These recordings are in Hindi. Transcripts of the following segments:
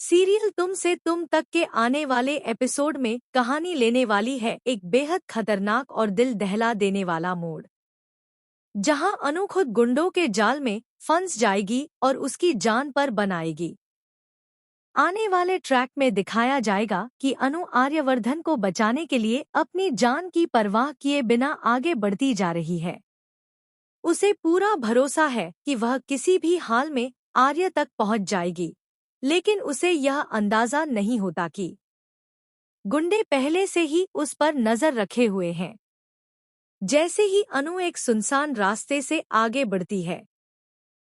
सीरियल तुम से तुम तक के आने वाले एपिसोड में कहानी लेने वाली है एक बेहद खतरनाक और दिल दहला देने वाला मोड़, जहां अनु खुद गुंडों के जाल में फंस जाएगी और उसकी जान पर बनाएगी। आने वाले ट्रैक में दिखाया जाएगा कि अनु आर्यवर्धन को बचाने के लिए अपनी जान की परवाह किए बिना आगे बढ़ती जा रही है। उसे पूरा भरोसा है कि वह किसी भी हाल में आर्य तक पहुंच जाएगी, लेकिन उसे यह अंदाजा नहीं होता कि गुंडे पहले से ही उस पर नजर रखे हुए हैं। जैसे ही अनु एक सुनसान रास्ते से आगे बढ़ती है,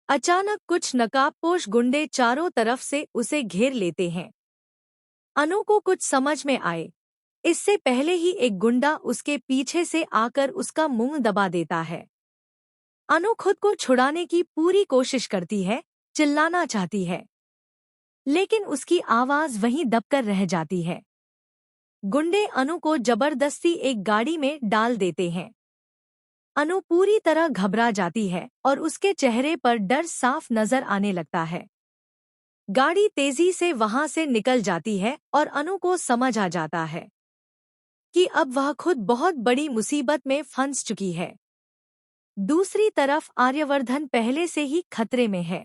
अचानक कुछ नकाबपोश गुंडे चारों तरफ से उसे घेर लेते हैं। अनु को कुछ समझ में आए इससे पहले ही एक गुंडा उसके पीछे से आकर उसका मुंह दबा देता है। अनु खुद को छुड़ाने की पूरी कोशिश करती है, चिल्लाना चाहती है, लेकिन उसकी आवाज वहीं दबकर रह जाती है। गुंडे अनु को जबरदस्ती एक गाड़ी में डाल देते हैं। अनु पूरी तरह घबरा जाती है और उसके चेहरे पर डर साफ नजर आने लगता है। गाड़ी तेजी से वहां से निकल जाती है और अनु को समझ आ जाता है कि अब वह खुद बहुत बड़ी मुसीबत में फंस चुकी है। दूसरी तरफ आर्यवर्धन पहले से ही खतरे में है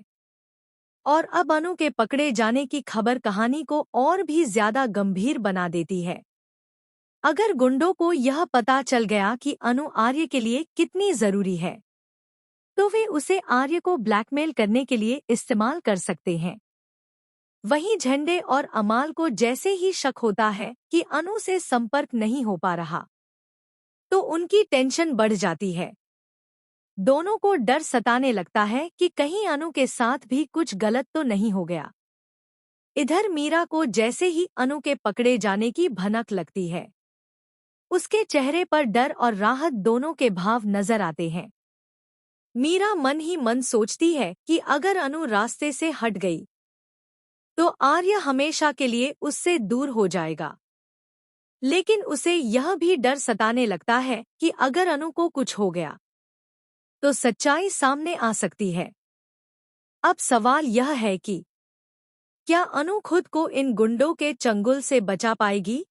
और अब अनु के पकड़े जाने की खबर कहानी को और भी ज्यादा गंभीर बना देती है। अगर गुंडों को यह पता चल गया कि अनु आर्य के लिए कितनी जरूरी है, तो वे उसे आर्य को ब्लैकमेल करने के लिए इस्तेमाल कर सकते हैं। वहीं झंडे और अमाल को जैसे ही शक होता है कि अनु से संपर्क नहीं हो पा रहा, तो उनकी टेंशन बढ़ जाती है। दोनों को डर सताने लगता है कि कहीं अनु के साथ भी कुछ गलत तो नहीं हो गया। इधर मीरा को जैसे ही अनु के पकड़े जाने की भनक लगती है, उसके चेहरे पर डर और राहत दोनों के भाव नजर आते हैं। मीरा मन ही मन सोचती है कि अगर अनु रास्ते से हट गई, तो आर्य हमेशा के लिए उससे दूर हो जाएगा। लेकिन उसे यह भी डर सताने लगता है कि अगर अनु को कुछ हो गया, तो सच्चाई सामने आ सकती है। अब सवाल यह है कि क्या अनु खुद को इन गुंडों के चंगुल से बचा पाएगी?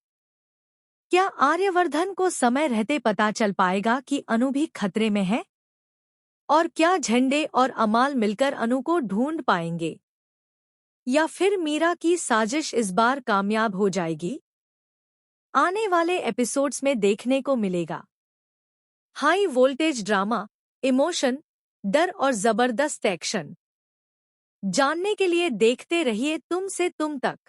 क्या आर्यवर्धन को समय रहते पता चल पाएगा कि अनु भी खतरे में है? और क्या झंडे और अमाल मिलकर अनु को ढूंढ पाएंगे? या फिर मीरा की साजिश इस बार कामयाब हो जाएगी? आने वाले एपिसोड्स में देखने को मिलेगा। हाई वोल्टेज ड्रामा, इमोशन, डर और जबरदस्त एक्शन। जानने के लिए देखते रहिए तुम से तुम तक।